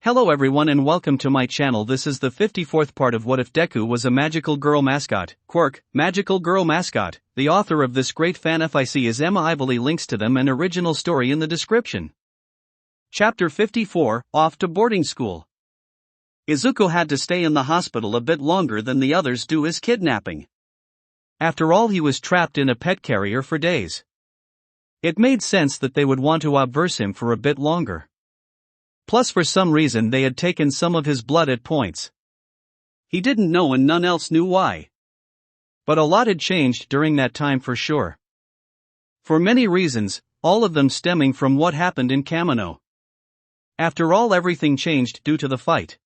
Hello everyone and welcome to my channel. This is the 54th part of What If Deku Was a Magical Girl Mascot, Quirk, Magical Girl Mascot. The author of this great fan fic is Emma Ively. Links to them and original story in the description. Chapter 54, Off to Boarding School. Izuku had to stay in the hospital a bit longer than the others due his kidnapping. After all, he was trapped in a pet carrier for days. It made sense that they would want to obverse him for a bit longer. Plus, for some reason they had taken some of his blood at points. He didn't know and none else knew why. But a lot had changed during that time for sure. For many reasons, all of them stemming from what happened in Kamino. After all, everything changed due to the fight.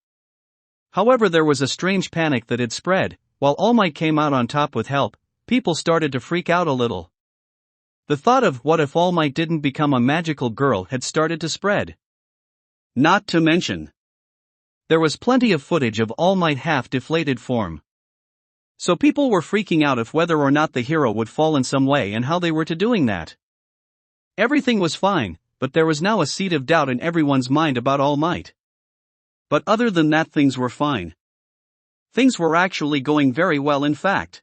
However, there was a strange panic that had spread. While All Might came out on top with help, people started to freak out a little. The thought of what if All Might didn't become a magical girl had started to spread. Not to mention, there was plenty of footage of All Might half-deflated form. So people were freaking out if whether or not the hero would fall in some way and how they were to doing that. Everything was fine, but there was now a seed of doubt in everyone's mind about All Might. But other than that, things were fine. Things were actually going very well, in fact.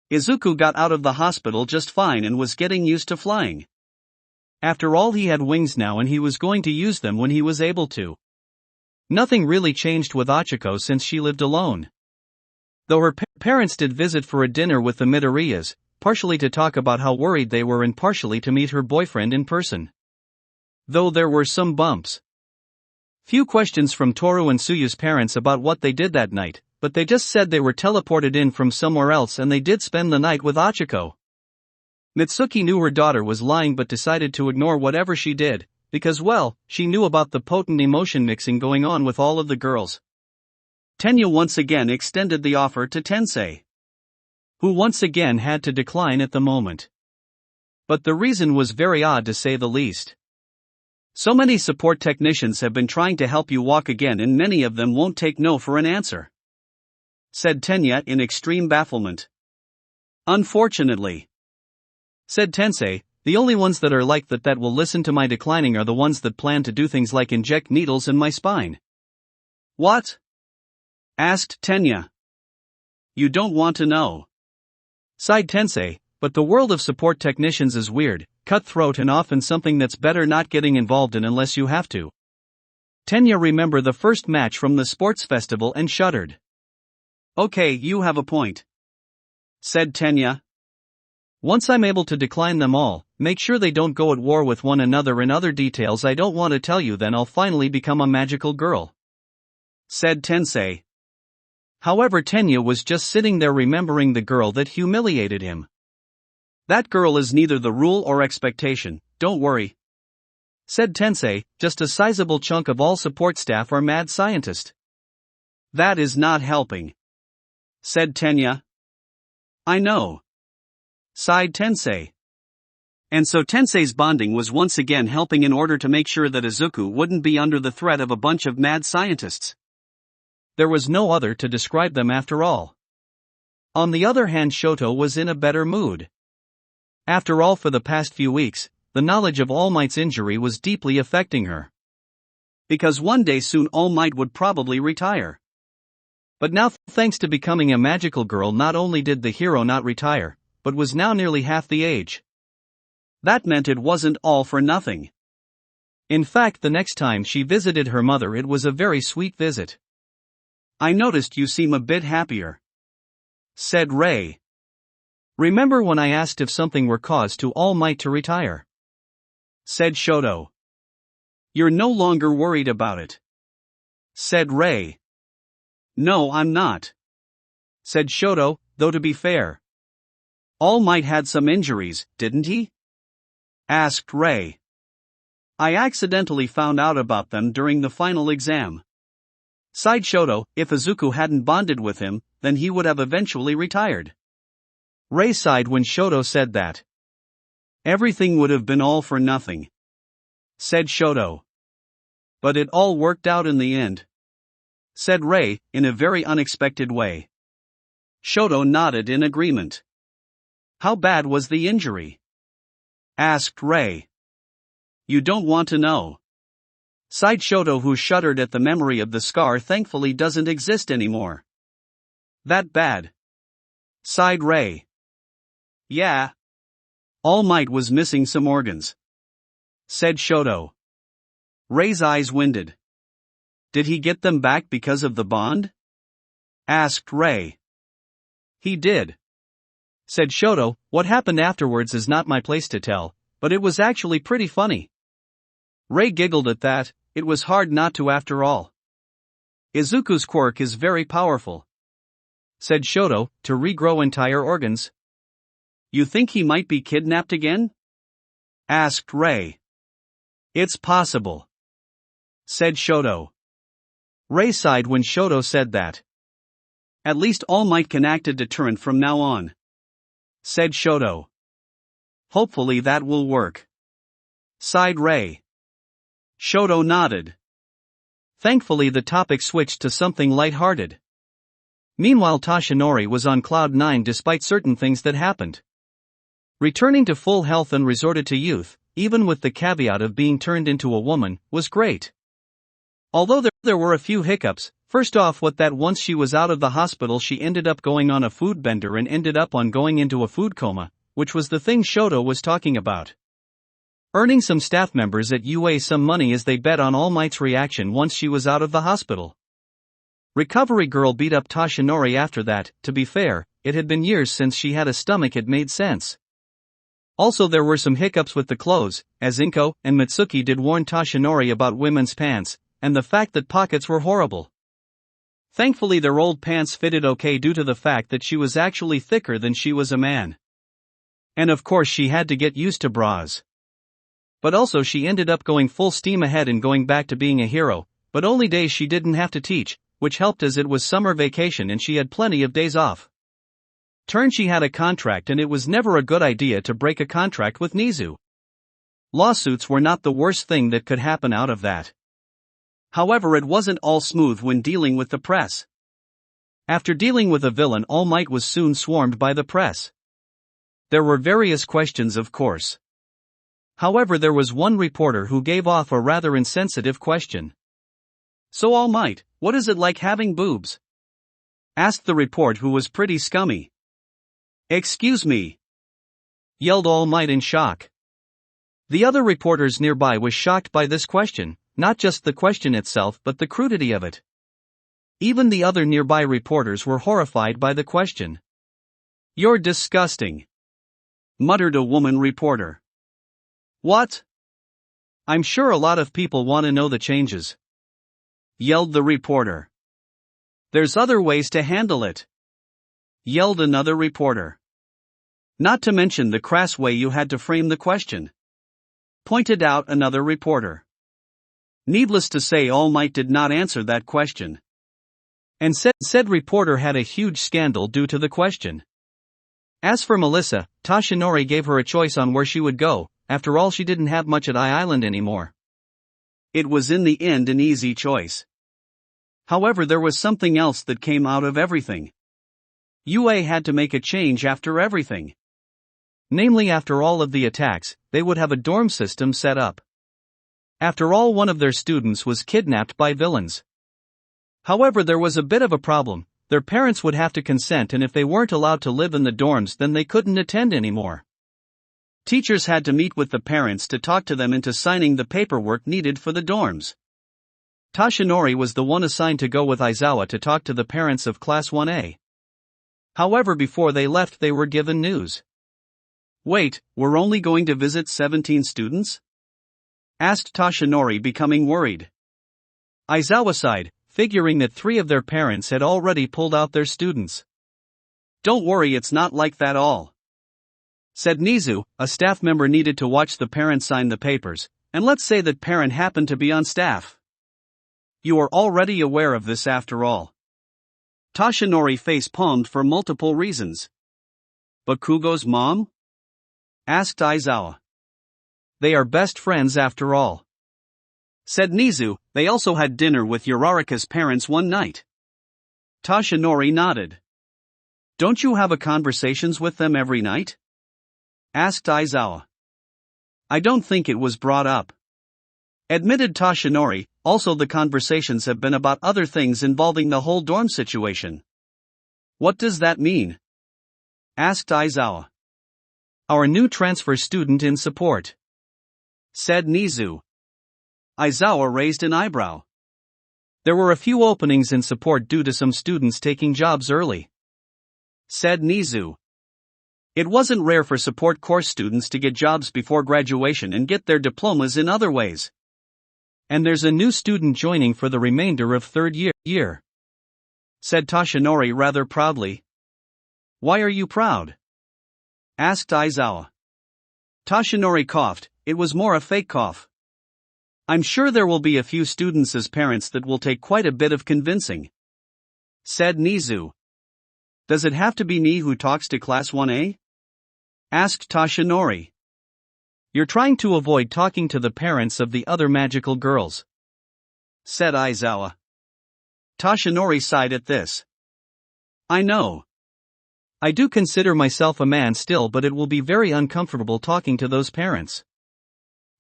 Izuku got out of the hospital just fine and was getting used to flying. After all, he had wings now and he was going to use them when he was able to. Nothing really changed with Ochako since she lived alone. Though her parents did visit for a dinner with the Midoriyas, partially to talk about how worried they were and partially to meet her boyfriend in person. Though there were some bumps. Few questions from Toru and Suyu's parents about what they did that night, but they just said they were teleported in from somewhere else and they did spend the night with Ochako. Mitsuki knew her daughter was lying but decided to ignore whatever she did, because well, she knew about the potent emotion mixing going on with all of the girls. Tenya once again extended the offer to Tensei, who once again had to decline at the moment. But the reason was very odd to say the least. So many support technicians have been trying to help you walk again and many of them won't take no for an answer, said Tenya in extreme bafflement. Unfortunately, said Tensei, the only ones that are like that will listen to my declining are the ones that plan to do things like inject needles in my spine. What? Asked Tenya. You don't want to know, sighed Tensei, but the world of support technicians is weird, cutthroat and often something that's better not getting involved in unless you have to. Tenya remembered the first match from the sports festival and shuddered. Okay, you have a point, said Tenya. Once I'm able to decline them all, make sure they don't go at war with one another and other details I don't want to tell you, then I'll finally become a magical girl, said Tensei. However, Tenya was just sitting there remembering the girl that humiliated him. That girl is neither the rule or expectation, don't worry, said Tensei, just a sizable chunk of all support staff are mad scientists. That is not helping, said Tenya. I know, sighed Tensei. And so Tensei's bonding was once again helping in order to make sure that Izuku wouldn't be under the threat of a bunch of mad scientists. There was no other to describe them after all. On the other hand, Shoto was in a better mood. After all, for the past few weeks, the knowledge of All Might's injury was deeply affecting her. Because one day soon All Might would probably retire. But now, thanks to becoming a magical girl, not only did the hero not retire, but was now nearly half the age. That meant it wasn't all for nothing. In fact, the next time she visited her mother, it was a very sweet visit. I noticed you seem a bit happier, said Rei. Remember when I asked if something were caused to All Might to retire? Said Shoto. You're no longer worried about it, said Rei. No, I'm not, said Shoto, though to be fair, All Might had some injuries, didn't he? Asked Rei. I accidentally found out about them during the final exam, sighed Shoto. If Izuku hadn't bonded with him, then he would have eventually retired. Rei sighed when Shoto said that. Everything would have been all for nothing, said Shoto. But it all worked out in the end, said Rei, in a very unexpected way. Shoto nodded in agreement. How bad was the injury? Asked Rei. You don't want to know, Sighed Shoto, who shuddered at the memory of the scar thankfully doesn't exist anymore. That bad? Sighed Ray. Yeah. All Might was missing some organs, said Shoto. Ray's eyes winded. Did he get them back because of the bond? Asked Ray. He did, said Shoto. What happened afterwards is not my place to tell, but it was actually pretty funny. Ray giggled at that. It was hard not to after all. Izuku's quirk is very powerful, said Shoto, to regrow entire organs. You think he might be kidnapped again? Asked Ray. It's possible, said Shoto. Ray sighed when Shoto said that. At least All Might can act a deterrent from now on, said Shoto. Hopefully that will work, sighed Ray. Shoto nodded. Thankfully the topic switched to something light-hearted. Meanwhile Toshinori was on cloud 9 despite certain things that happened. Returning to full health and resorted to youth, even with the caveat of being turned into a woman, was great. Although there were a few hiccups. First off, once she was out of the hospital she ended up going on a food bender and ended up on going into a food coma, which was the thing Shoto was talking about. Earning some staff members at UA some money as they bet on All Might's reaction once she was out of the hospital. Recovery Girl beat up Toshinori after that. To be fair, it had been years since she had a stomach. It made sense. Also there were some hiccups with the clothes, as Inko and Mitsuki did warn Toshinori about women's pants, and the fact that pockets were horrible. Thankfully their old pants fitted okay due to the fact that she was actually thicker than she was a man. And of course she had to get used to bras. But also she ended up going full steam ahead and going back to being a hero, but only days she didn't have to teach, which helped as it was summer vacation and she had plenty of days off. She had a contract and it was never a good idea to break a contract with Nizu. Lawsuits were not the worst thing that could happen out of that. However, it wasn't all smooth when dealing with the press. After dealing with a villain, All Might was soon swarmed by the press. There were various questions, of course. However, there was one reporter who gave off a rather insensitive question. So All Might, what is it like having boobs? Asked the report, who was pretty scummy. Excuse me, yelled All Might in shock. The other reporters nearby was shocked by this question. Not just the question itself but the crudity of it. Even the other nearby reporters were horrified by the question. You're disgusting, muttered a woman reporter. What? I'm sure a lot of people want to know the changes, yelled the reporter. There's other ways to handle it, yelled another reporter. Not to mention the crass way you had to frame the question, pointed out another reporter. Needless to say, All Might did not answer that question. And said reporter had a huge scandal due to the question. As for Melissa, Toshinori gave her a choice on where she would go. After all, she didn't have much at I-Island anymore. It was in the end an easy choice. However, there was something else that came out of everything. UA had to make a change after everything. Namely, after all of the attacks, they would have a dorm system set up. After all, one of their students was kidnapped by villains. However, there was a bit of a problem. Their parents would have to consent, and if they weren't allowed to live in the dorms, then they couldn't attend anymore. Teachers had to meet with the parents to talk to them into signing the paperwork needed for the dorms. Toshinori was the one assigned to go with Aizawa to talk to the parents of Class 1A. However, before they left, they were given news. Wait, we're only going to visit 17 students? Asked Toshinori, becoming worried. Aizawa sighed, figuring that 3 of their parents had already pulled out their students. Don't worry, it's not like that all, said Nizu. A staff member needed to watch the parent sign the papers, and let's say that parent happened to be on staff. You are already aware of this after all. Toshinori face-palmed for multiple reasons. Bakugo's mom? Asked Aizawa. They are best friends after all, said Nizu. They also had dinner with Uraraka's parents one night. Toshinori nodded. Don't you have conversations with them every night? Asked Aizawa. I don't think it was brought up, admitted Toshinori. Also, the conversations have been about other things involving the whole dorm situation. What does that mean? Asked Aizawa. Our new transfer student in support, said Nizu. Aizawa raised an eyebrow. There were a few openings in support due to some students taking jobs early, said Nizu. It wasn't rare for support course students to get jobs before graduation and get their diplomas in other ways. And there's a new student joining for the remainder of third year, said Toshinori rather proudly. Why are you proud? Asked Aizawa. Toshinori coughed. It was more a fake cough. I'm sure there will be a few students as parents that will take quite a bit of convincing, said Nizu. Does it have to be me who talks to Class 1A? Asked Toshinori. You're trying to avoid talking to the parents of the other magical girls, said Aizawa. Toshinori sighed at this. I know. I do consider myself a man still, but it will be very uncomfortable talking to those parents,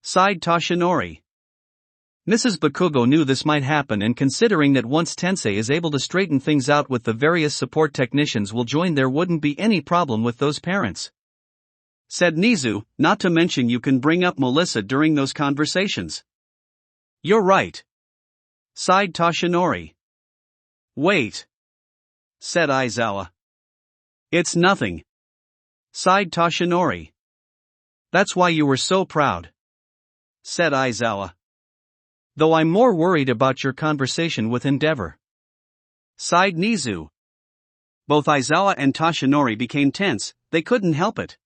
sighed Toshinori. Mrs. Bakugo knew this might happen, and considering that once Tensei is able to straighten things out with the various support technicians will join, there wouldn't be any problem with those parents, said Nizu. Not to mention you can bring up Melissa during those conversations. You're right, sighed Toshinori. Wait, said Aizawa. It's nothing, sighed Toshinori. That's why you were so proud, said Aizawa. Though I'm more worried about your conversation with Endeavor, sighed Nizu. Both Aizawa and Toshinori became tense. They couldn't help it.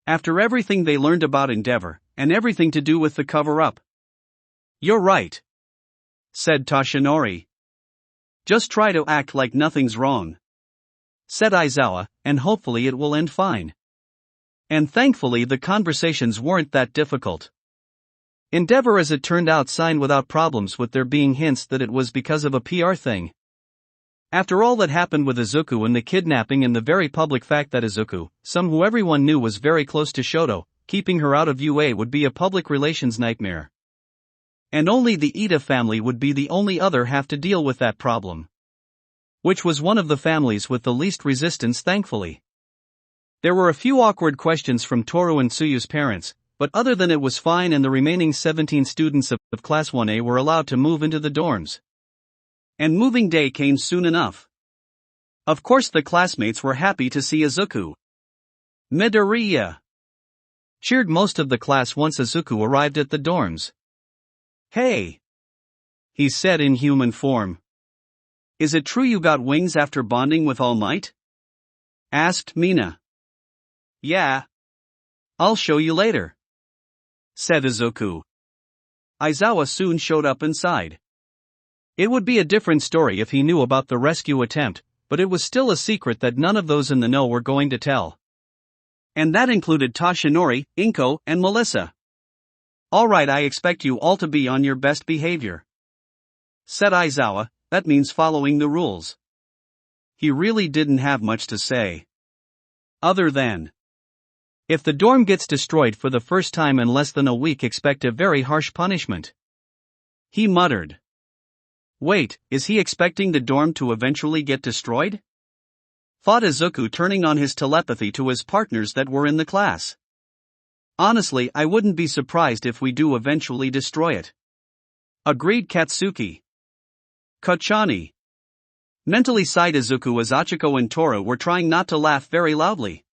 After everything they learned about Endeavor, and everything to do with the cover-up. You're right, said Toshinori. Just try to act like nothing's wrong, said Aizawa, and hopefully it will end fine. And thankfully the conversations weren't that difficult. Endeavor, as it turned out, signed without problems, with there being hints that it was because of a PR thing. After all that happened with Izuku and the kidnapping, and the very public fact that Izuku, who everyone knew was very close to Shoto, keeping her out of UA would be a public relations nightmare. And only the Ida family would be the only other have to deal with that problem, which was one of the families with the least resistance, thankfully. There were a few awkward questions from Toru and Tsuyu's parents, but other than it was fine, and the remaining 17 students of Class 1A were allowed to move into the dorms. And moving day came soon enough. Of course the classmates were happy to see Izuku Midoriya cheered most of the class once Izuku arrived at the dorms. Hey, he said in human form. Is it true you got wings after bonding with All Might? Asked Mina. Yeah. I'll show you later, said Izuku. Aizawa soon showed up inside. It would be a different story if he knew about the rescue attempt, but it was still a secret that none of those in the know were going to tell. And that included Toshinori, Inko, and Melissa. Alright, I expect you all to be on your best behavior, said Aizawa. That means following the rules. He really didn't have much to say, other than, if the dorm gets destroyed for the first time in less than a week, expect a very harsh punishment. He muttered. Wait, is he expecting the dorm to eventually get destroyed? Thought Izuku, turning on his telepathy to his partners that were in the class. Honestly, I wouldn't be surprised if we do eventually destroy it, agreed Katsuki. Kochani mentally sighed Izuku as Achiko and Toru were trying not to laugh very loudly.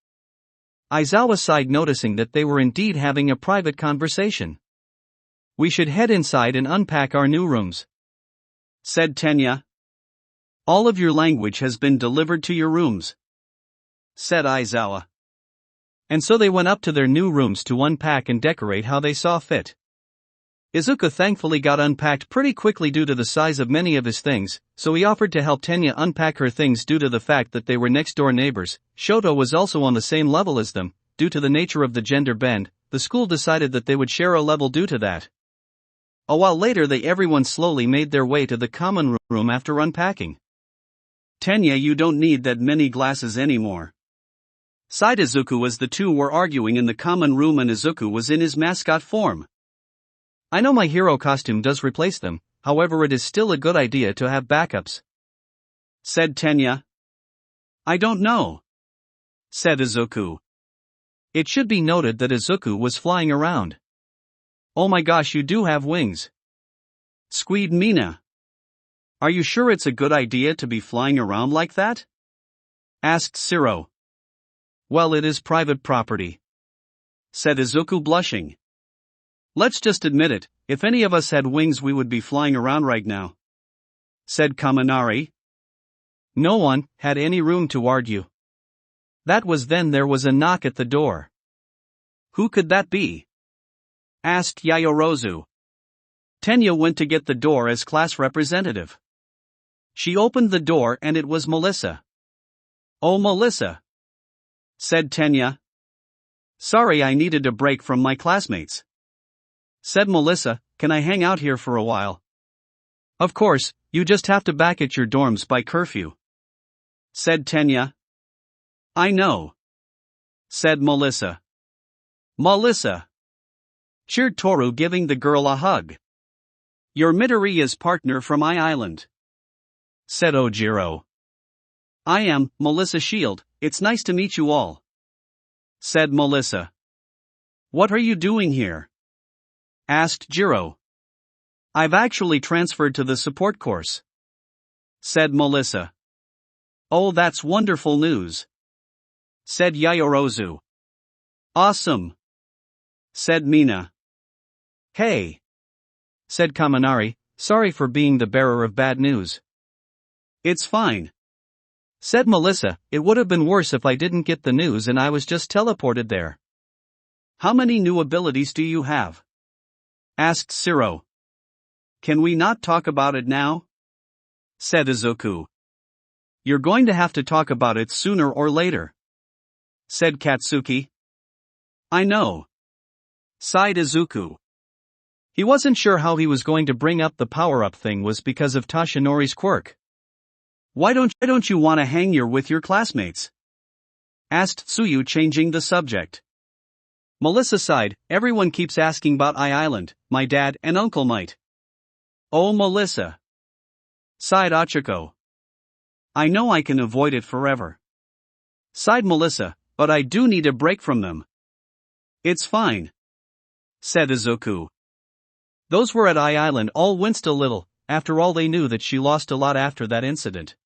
Aizawa sighed, noticing that they were indeed having a private conversation. We should head inside and unpack our new rooms, said Tenya. All of your language has been delivered to your rooms, said Aizawa. And so they went up to their new rooms to unpack and decorate how they saw fit. Izuku thankfully got unpacked pretty quickly due to the size of many of his things, so he offered to help Tenya unpack her things due to the fact that they were next-door neighbors. Shoto was also on the same level as them. Due to the nature of the gender bend, the school decided that they would share a level due to that. A while later everyone slowly made their way to the common room after unpacking. Tenya, you don't need that many glasses anymore, sighed Izuku as the two were arguing in the common room and Izuku was in his mascot form. I know my hero costume does replace them, however it is still a good idea to have backups," said Tenya. "I don't know," said Izuku. It should be noted that Izuku was flying around. "Oh my gosh, you do have wings," squeaked Mina. "Are you sure it's a good idea to be flying around like that?" asked Zero. "Well, it is private property," said Izuku, blushing. "Let's just admit it, if any of us had wings we would be flying around right now," said Kaminari. No one had any room to argue. That was then there was a knock at the door. "Who could that be?" asked Yayorozu. Tenya went to get the door as class representative. She opened the door and it was Melissa. "Oh, Melissa," said Tenya. "Sorry, I needed a break from my classmates," said Melissa. "Can I hang out here for a while?" "Of course, you just have to back at your dorms by curfew," said Tenya. "I know," said Melissa. "Melissa," cheered Toru, giving the girl a hug. "You're Midoriya's partner from I-Island," said Ojiro. "I am Melissa Shield, it's nice to meet you all," said Melissa. "What are you doing here?" asked Jiro. "I've actually transferred to the support course," said Melissa. "Oh, that's wonderful news," said Yayorozu. "Awesome," said Mina. "Hey," said Kaminari, "sorry for being the bearer of bad news." "It's fine," said Melissa. "It would have been worse if I didn't get the news and I was just teleported there." "How many new abilities do you have?" asked Zero. "Can we not talk about it now?" said Izuku. "You're going to have to talk about it sooner or later," said Katsuki. "I know," sighed Izuku. He wasn't sure how he was going to bring up the power-up thing was because of Toshinori's quirk. Why don't you want to hang here with your classmates?" asked Tsuyu, changing the subject. Melissa sighed. "Everyone keeps asking about I-Island, my dad and uncle might." "Oh, Melissa," sighed Ochako. "I know I can avoid it forever," sighed Melissa, "but I do need a break from them." "It's fine," said Izuku. Those were at I-Island all winced a little. After all, they knew that she lost a lot after that incident.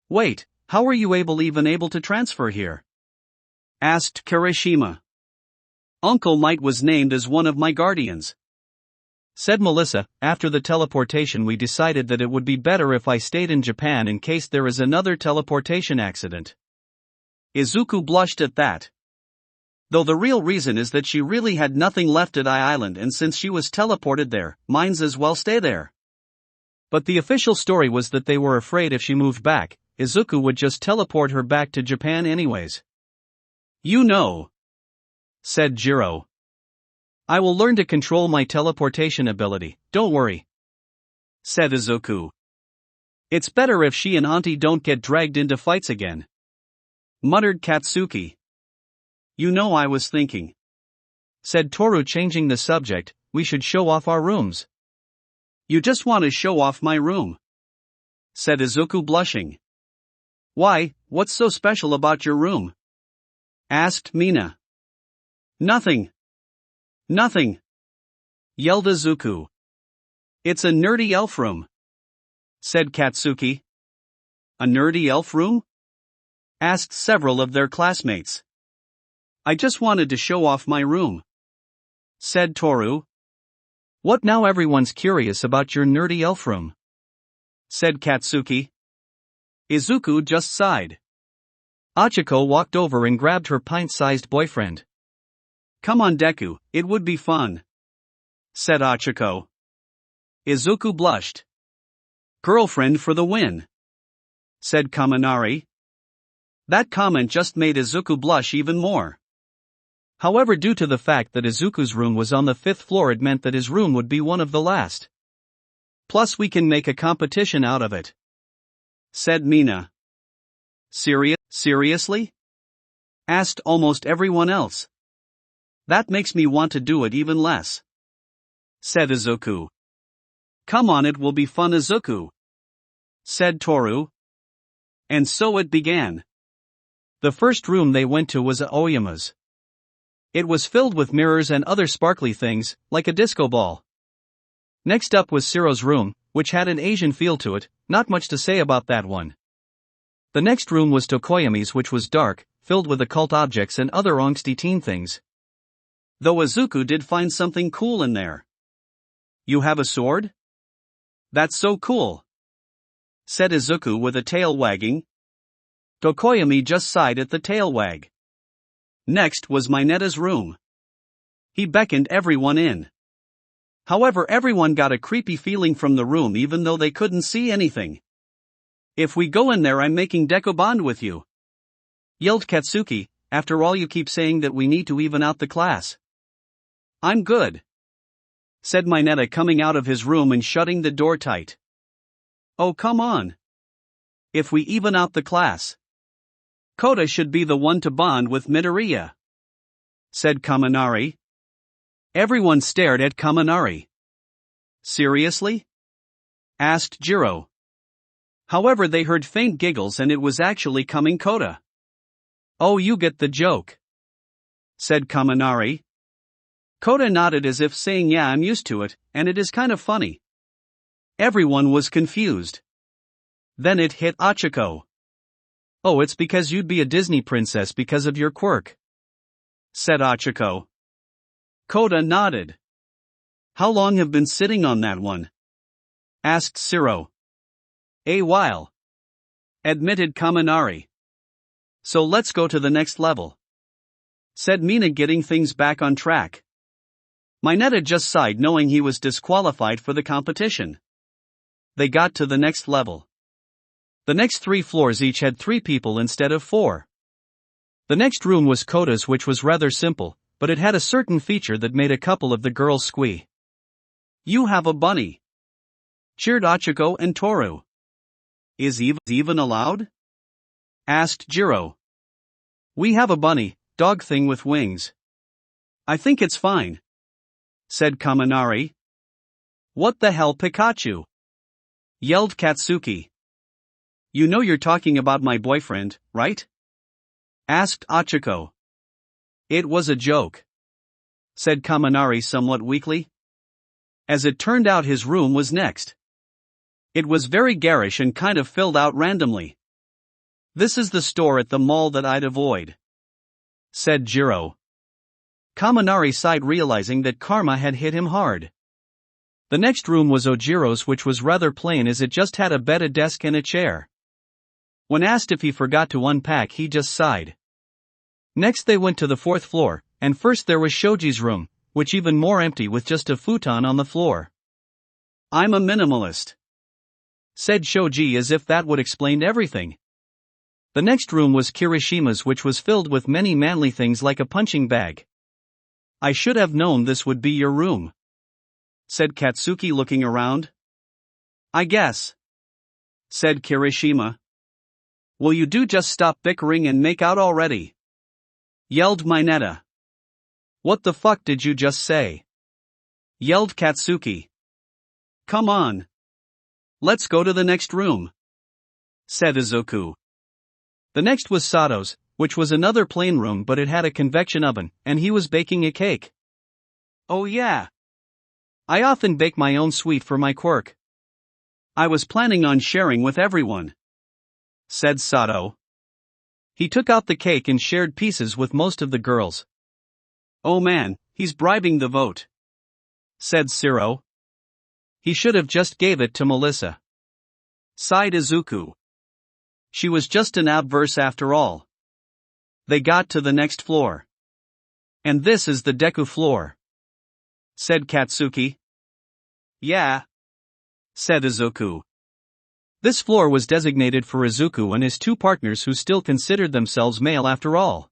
"Wait, how were you even able to transfer here?" asked Kirishima. "Uncle Might was named as one of my guardians," said Melissa. "After the teleportation we decided that it would be better if I stayed in Japan in case there is another teleportation accident." Izuku blushed at that. Though the real reason is that she really had nothing left at I-Island, and since she was teleported there, might as well stay there. But the official story was that they were afraid if she moved back, Izuku would just teleport her back to Japan anyways. "You know," said Jiro. "I will learn to control my teleportation ability, don't worry," said Izuku. "It's better if she and Auntie don't get dragged into fights again," muttered Katsuki. "You know, I was thinking," said Toru, changing the subject, "we should show off our rooms." "You just want to show off my room," said Izuku, blushing. "Why, what's so special about your room?" asked Mina. Nothing," yelled Izuku. "It's a nerdy elf room," said Katsuki. "A nerdy elf room?" asked several of their classmates. "I just wanted to show off my room," said Toru. "What now, everyone's curious about your nerdy elf room?" said Katsuki. Izuku just sighed. Ochako walked over and grabbed her pint-sized boyfriend. "Come on, Deku, it would be fun," said Ochako. Izuku blushed. "Girlfriend for the win," said Kaminari. That comment just made Izuku blush even more. However, due to the fact that Izuku's room was on the 5th floor, it meant that his room would be one of the last. "Plus we can make a competition out of it," said Mina. Seriously? asked almost everyone else. "That makes me want to do it even less." said Izuku. Come on, it will be fun, Izuku, said Toru. And so it began. The first room they went to was Aoyama's. It was filled with mirrors and other sparkly things, like a disco ball. Next up was Siro's room, which had an Asian feel to it, not much to say about that one. The next room was Tokoyami's, which was dark, filled with occult objects and other angsty teen things. Though Izuku did find something cool in there. You have a sword? That's so cool, said Izuku with a tail wagging. Tokoyami just sighed at the tail wag. Next was Mineta's room. He beckoned everyone in. However, everyone got a creepy feeling from the room even though they couldn't see anything. If we go in there, I'm making Deku bond with you, yelled Katsuki. After all, you keep saying that we need to even out the class. I'm good, said Mineta, coming out of his room and shutting the door tight. Oh, come on. If we even out the class, Kota should be the one to bond with Midoriya, said Kaminari. Everyone stared at Kaminari. Seriously? Asked Jiro. However, they heard faint giggles and it was actually coming Kota. Oh, you get the joke, said Kaminari. Kota nodded as if saying, yeah, I'm used to it, and it is kind of funny. Everyone was confused. Then it hit Achiko. Oh, it's because you'd be a Disney princess because of your quirk, said Achiko. Kota nodded. How long have been sitting on that one? Asked Siro. A while, admitted Kaminari. So let's go to the next level, said Mina, getting things back on track. Mineta just sighed knowing he was disqualified for the competition. They got to the next level. The next 3 floors each had 3 people instead of 4. The next room was Kota's, which was rather simple, but it had a certain feature that made a couple of the girls squee. You have a bunny, cheered Achiko and Toru. Is even allowed? Asked Jiro. We have a bunny, dog thing with wings. I think it's fine, said Kaminari. What the hell, Pikachu? Yelled Katsuki. You know you're talking about my boyfriend, right? Asked Achiko. It was a joke, said Kaminari somewhat weakly. As it turned out, his room was next. It was very garish and kind of filled out randomly. This is the store at the mall that I'd avoid, said Jiro. Kaminari sighed, realizing that karma had hit him hard. The next room was Ojiro's, which was rather plain as it just had a bed, a desk and a chair. When asked if he forgot to unpack, he just sighed. Next they went to the 4th floor, and first there was Shoji's room, which even more empty with just a futon on the floor. I'm a minimalist, said Shoji, as if that would explain everything. The next room was Kirishima's, which was filled with many manly things like a punching bag. I should have known this would be your room, said Katsuki, looking around. I guess, said Kirishima. Will you just stop bickering and make out already? Yelled Mineta. What the fuck did you just say? Yelled Katsuki. Come on. Let's go to the next room, said Izuku. The next was Sato's, which was another plain room, but it had a convection oven, and he was baking a cake. Oh yeah. I often bake my own sweet for my quirk. I was planning on sharing with everyone, said Sato. He took out the cake and shared pieces with most of the girls. Oh man, he's bribing the vote, said Siro. He should have just gave it to Melissa, sighed Izuku. She was just an obverse after all. They got to the next floor. And this is the Deku floor, said Katsuki. Yeah, said Izuku. This floor was designated for Izuku and his 2 partners, who still considered themselves male after all.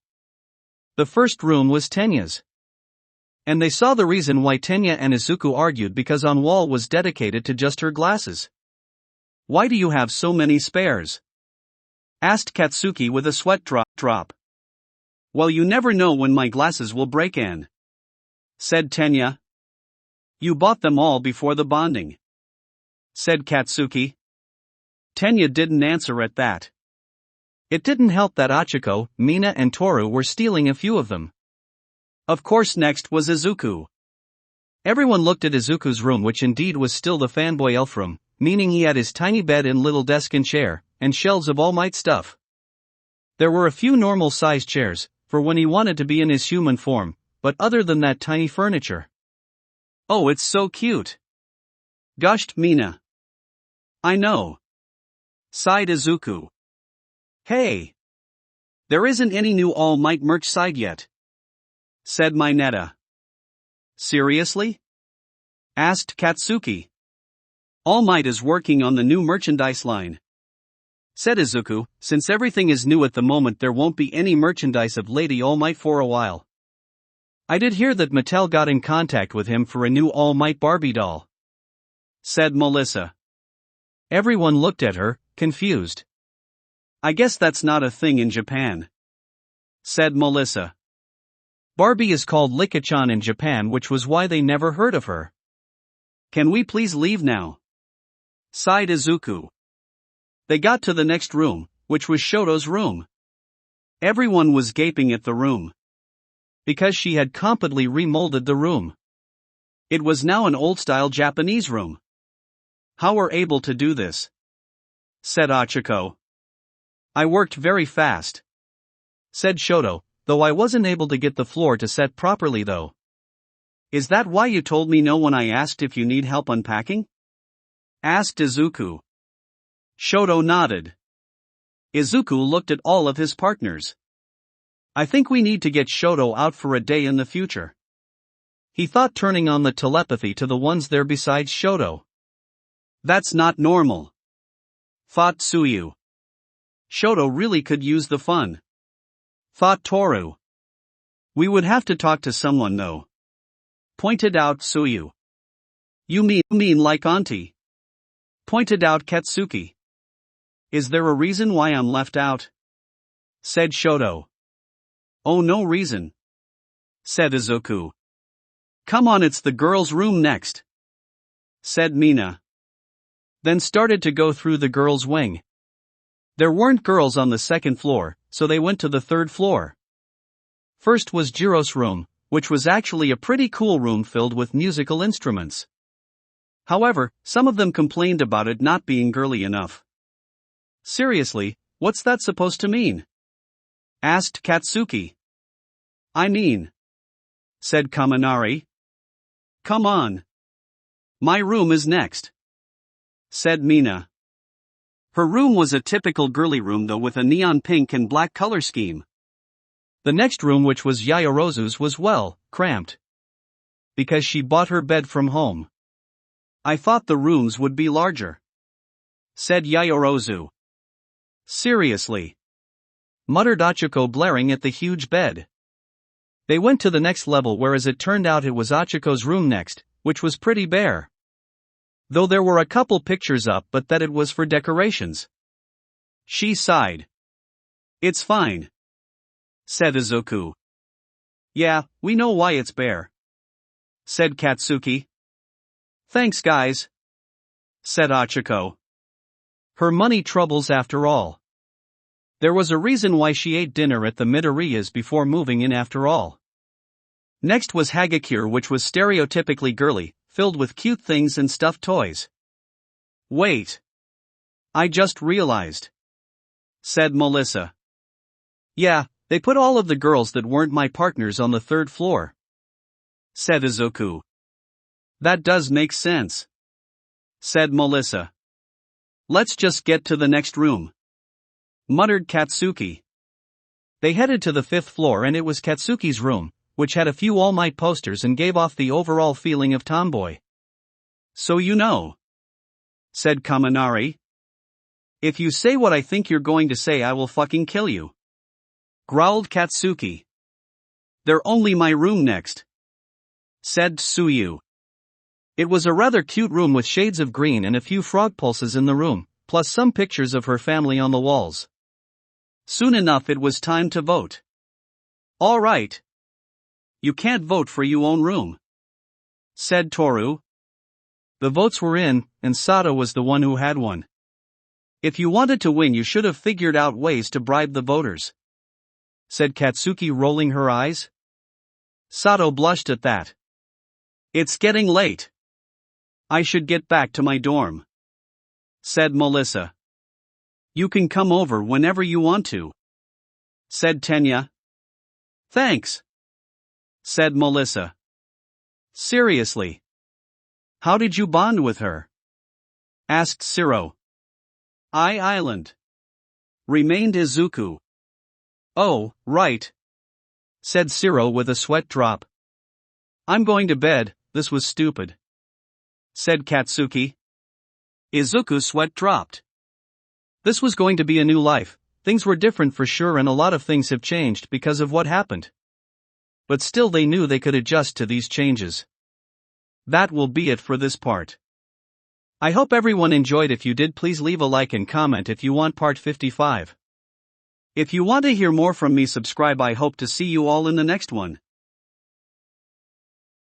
The first room was Tenya's. And they saw the reason why Tenya and Izuku argued, because on wall was dedicated to just her glasses. Why do you have so many spares? Asked Katsuki with a sweat drop. Well, you never know when my glasses will break in, said Tenya. You bought them all before the bonding, said Katsuki. Tenya didn't answer at that. It didn't help that Achiko, Mina and Toru were stealing a few of them. Of course, next was Izuku. Everyone looked at Izuku's room, which indeed was still the fanboy elf room, meaning he had his tiny bed and little desk and chair, and shelves of All Might stuff. There were a few normal-sized chairs, for when he wanted to be in his human form, but other than that, tiny furniture. Oh, it's so cute, gushed Mina. I know, sighed Izuku. Hey, there isn't any new All Might merch side yet, said Mineta. Seriously? Asked Katsuki. All Might is working on the new merchandise line, said Izuku. Since everything is new at the moment, there won't be any merchandise of Lady All Might for a while. I did hear that Mattel got in contact with him for a new All Might Barbie doll, said Melissa. Everyone looked at her, confused. I guess that's not a thing in Japan, said Melissa. Barbie is called Licca-chan in Japan, which was why they never heard of her. Can we please leave now? Sighed Izuku. They got to the next room, which was Shoto's room. Everyone was gaping at the room, because she had completely remolded the room. It was now an old-style Japanese room. How were able to do this? Said Achiko. I worked very fast, said Shoto, though I wasn't able to get the floor to set properly though. Is that why you told me no when I asked if you need help unpacking? Asked Izuku. Shoto nodded. Izuku looked at all of his partners. I think we need to get Shoto out for a day in the future. He thought, turning on the telepathy to the ones there besides Shoto. That's not normal, thought Tsuyu. Shoto really could use the fun, thought Toru. We would have to talk to someone though, pointed out Tsuyu. You mean like Auntie? Pointed out Katsuki. Is there a reason why I'm left out? Said Shoto. Oh, no reason, said Izuku. Come on, it's the girls' room next, said Mina. Then started to go through the girls' wing. There weren't girls on the second floor, so they went to the third floor. First was Jiro's room, which was actually a pretty cool room filled with musical instruments. However, some of them complained about it not being girly enough. Seriously, what's that supposed to mean? Asked Katsuki. I mean, said Kaminari. Come on. My room is next, said Mina. Her room was a typical girly room though, with a neon pink and black color scheme. The next room, which was Yayorozu's, was cramped, because she bought her bed from home. I thought the rooms would be larger, said Yayorozu. Seriously, muttered Achiko, blaring at the huge bed. They went to the next level, where as it turned out it was Achiko's room next, which was pretty bare. Though there were a couple pictures up, but that it was for decorations. She sighed. It's fine, said Izuku. Yeah, we know why it's bare, said Katsuki. Thanks guys, said Achiko. Her money troubles after all. There was a reason why she ate dinner at the Midoriyas before moving in after all. Next was Hagakure, which was stereotypically girly, filled with cute things and stuffed toys. Wait. I just realized, said Melissa. Yeah, they put all of the girls that weren't my partners on the third floor, said Izuku. That does make sense, said Melissa. Let's just get to the next room, muttered Katsuki. They headed to the fifth floor, and it was Katsuki's room, which had a few All Might posters and gave off the overall feeling of tomboy. So you know, said Kaminari. If you say what I think you're going to say, I will fucking kill you, growled Katsuki. They're only my room next, said Tsuyu. It was a rather cute room with shades of green and a few frog pulses in the room, plus some pictures of her family on the walls. Soon enough it was time to vote. All right. You can't vote for your own room, said Toru. The votes were in, and Sato was the one who had one. If you wanted to win, you should have figured out ways to bribe the voters, said Katsuki, rolling her eyes. Sato blushed at that. It's getting late. I should get back to my dorm, said Melissa. You can come over whenever you want to, said Tenya. Thanks, said Melissa. Seriously. How did you bond with her? Asked Shiro. Island, remained Izuku. Oh, right, said Shiro with a sweat drop. I'm going to bed, this was stupid, said Katsuki. Izuku's sweat dropped. This was going to be a new life, things were different for sure, and a lot of things have changed because of what happened. But still they knew they could adjust to these changes. That will be it for this part. I hope everyone enjoyed. If you did, please leave a like and comment if you want part 55. If you want to hear more from me, subscribe. I hope to see you all in the next one.